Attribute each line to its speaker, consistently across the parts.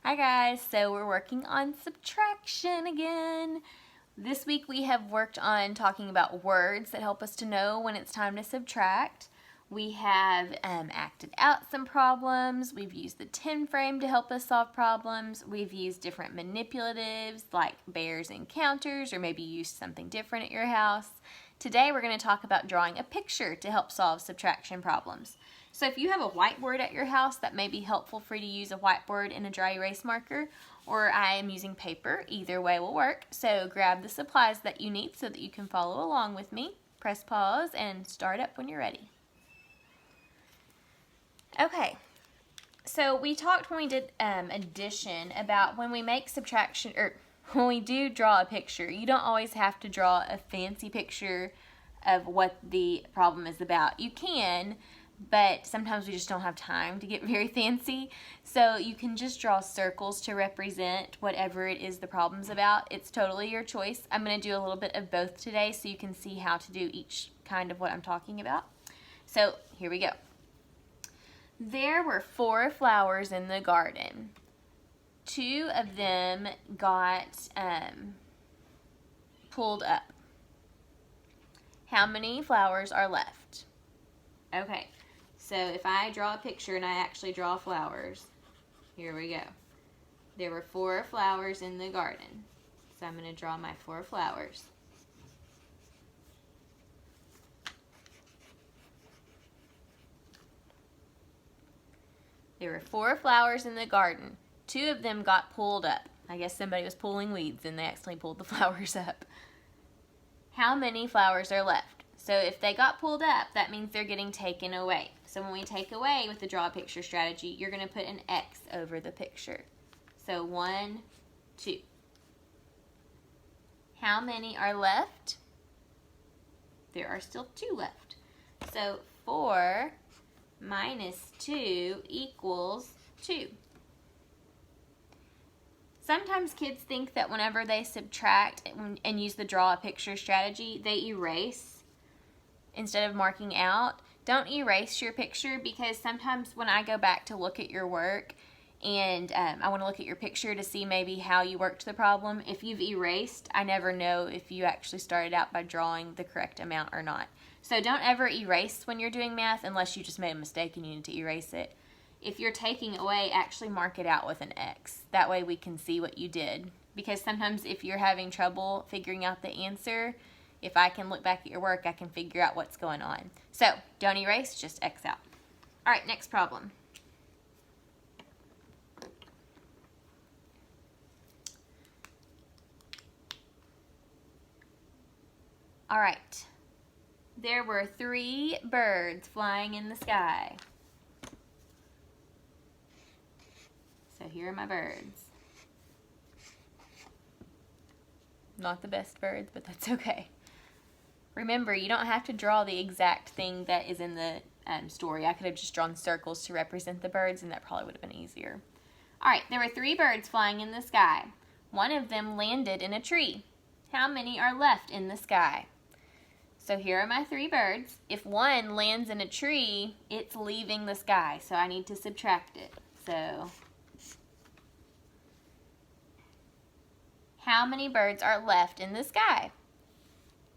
Speaker 1: Hi guys, so we're working on subtraction again. This week we have worked on talking about words that help us to know when it's time to subtract. We have acted out some problems. We've used the 10 frame to help us solve problems. We've used different manipulatives like bears and counters, or maybe you used something different at your house. Today we're going to talk about drawing a picture to help solve subtraction problems. So if you have a whiteboard at your house, that may be helpful for you to use a whiteboard and a dry erase marker, or I am using paper. Either way will work. So grab the supplies that you need so that you can follow along with me. Press pause and start up when you're ready. Okay, so we talked when we did addition about when we make subtraction, or when we do draw a picture, you don't always have to draw a fancy picture of what the problem is about. You can, but sometimes we just don't have time to get very fancy. So you can just draw circles to represent whatever it is the problem's about. It's totally your choice. I'm going to do a little bit of both today so you can see how to do each kind of what I'm talking about. So here we go. There were 4 flowers in the garden. 2 of them got pulled up. How many flowers are left? Okay, so if I draw a picture and I actually draw flowers, here we go. There were 4 flowers in the garden. So I'm going to draw my 4 flowers. There were 4 flowers in the garden. 2 of them got pulled up. I guess somebody was pulling weeds and they accidentally pulled the flowers up. How many flowers are left? So if they got pulled up, that means they're getting taken away. So when we take away with the draw picture strategy, you're going to put an X over the picture. So 1, 2. How many are left? There are still 2 left. So 4 minus 2 equals 2. Sometimes kids think that whenever they subtract and use the draw a picture strategy, they erase instead of marking out. Don't erase your picture, because sometimes when I go back to look at your work and I want to look at your picture to see maybe how you worked the problem, if you've erased, I never know if you actually started out by drawing the correct amount or not. So don't ever erase when you're doing math unless you just made a mistake and you need to erase it. If you're taking away, actually mark it out with an X. That way we can see what you did. Because sometimes if you're having trouble figuring out the answer, if I can look back at your work, I can figure out what's going on. So don't erase, just X out. All right, next problem. All right. There were 3 birds flying in the sky. So here are my birds. Not the best birds, but that's okay. Remember, you don't have to draw the exact thing that is in the story. I could have just drawn circles to represent the birds, and that probably would have been easier. All right, there were 3 birds flying in the sky. 1 of them landed in a tree. How many are left in the sky? So here are my 3 birds. If 1 lands in a tree, it's leaving the sky, so I need to subtract it. So how many birds are left in the sky?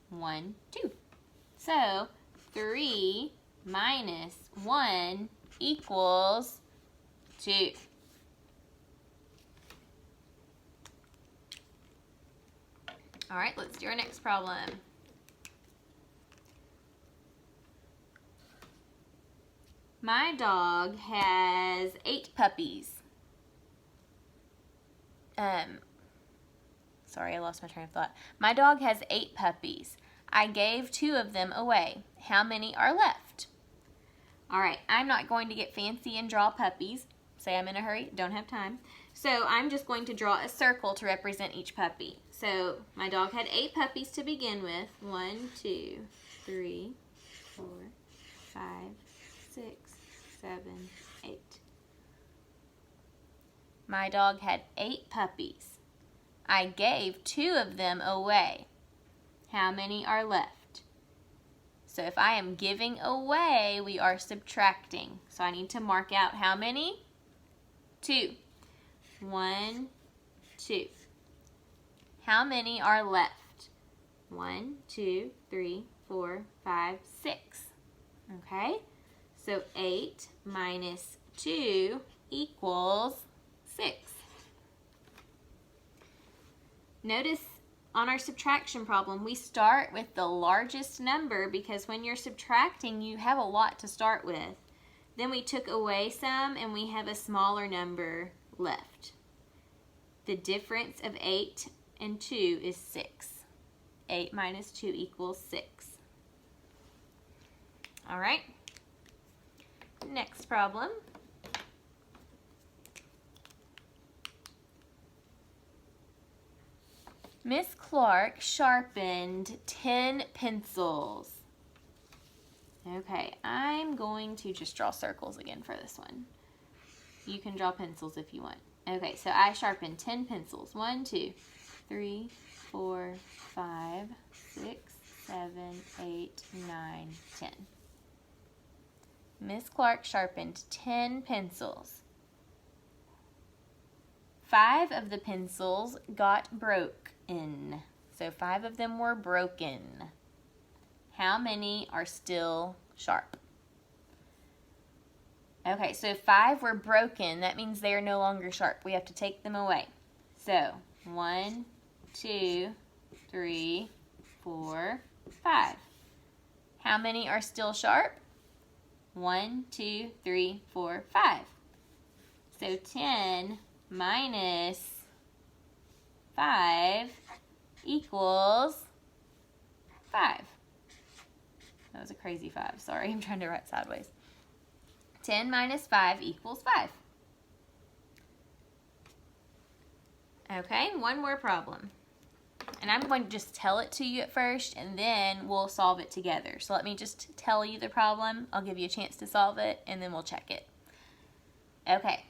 Speaker 1: 1, 2. So 3 minus 1 equals 2. All right, let's do our next problem. My dog has 8 puppies. Sorry, I lost my train of thought. My dog has 8 puppies. I gave 2 of them away. How many are left? All right, I'm not going to get fancy and draw puppies. Say I'm in a hurry, don't have time. So I'm just going to draw a circle to represent each puppy. So my dog had 8 puppies to begin with. 1, 2, 3, 4, 5, 6, 7, 8. My dog had 8 puppies. I gave 2 of them away. How many are left? So if I am giving away, we are subtracting. So I need to mark out how many? 2. 1, 2. How many are left? 1, 2, 3, 4, 5, 6. Okay, so 8 minus 2 equals 6. Notice on our subtraction problem, we start with the largest number because when you're subtracting, you have a lot to start with. Then we took away some and we have a smaller number left. The difference of 8 and 2 is 6. 8 minus 2 equals 6. All right, next problem. Miss Clark sharpened 10 pencils. Okay, I'm going to just draw circles again for this one. You can draw pencils if you want. Okay, so I sharpened 10 pencils. 1, 2, 3, 4, 5, 6, 7, 8, 9, 10. Miss Clark sharpened 10 pencils. 5 of the pencils got broken. So 5 of them were broken. How many are still sharp? Okay, so 5 were broken. That means they are no longer sharp. We have to take them away. So 1, 2, 3, 4, 5. How many are still sharp? 1, 2, 3, 4, 5. So 10 minus 5 equals 5. That was a crazy 5. Sorry, I'm trying to write sideways. 10 minus 5 equals 5. Okay, one more problem. And I'm going to just tell it to you at first, and then we'll solve it together. So let me just tell you the problem. I'll give you a chance to solve it, and then we'll check it. Okay.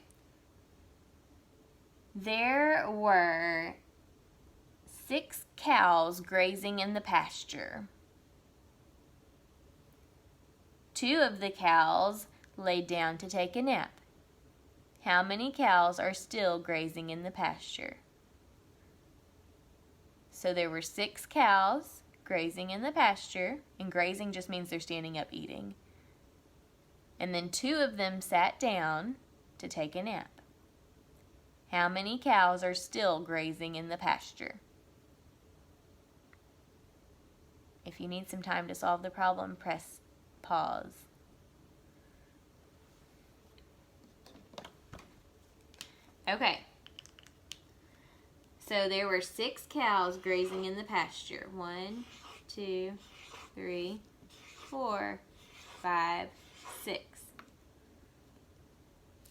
Speaker 1: There were 6 cows grazing in the pasture. 2 of the cows laid down to take a nap. How many cows are still grazing in the pasture? So there were 6 cows grazing in the pasture, and grazing just means they're standing up eating. And then 2 of them sat down to take a nap. How many cows are still grazing in the pasture? If you need some time to solve the problem, press pause. Okay. So there were 6 cows grazing in the pasture. 1, 2, 3, 4, 5, 6.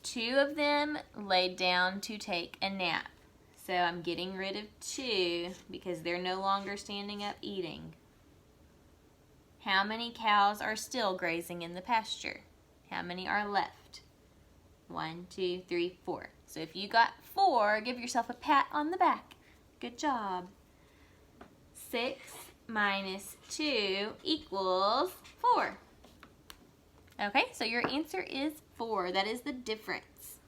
Speaker 1: 2 of them laid down to take a nap. So I'm getting rid of 2 because they're no longer standing up eating. How many cows are still grazing in the pasture? How many are left? 1, 2, 3, 4. So if you got 4, give yourself a pat on the back. Good job. 6 minus 2 equals 4. Okay, so your answer is 4. That is the difference.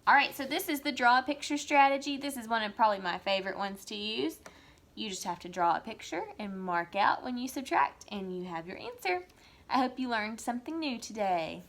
Speaker 1: All right, so this is the draw a picture strategy. This is one of probably my favorite ones to use. You just have to draw a picture and mark out when you subtract, and you have your answer. I hope you learned something new today.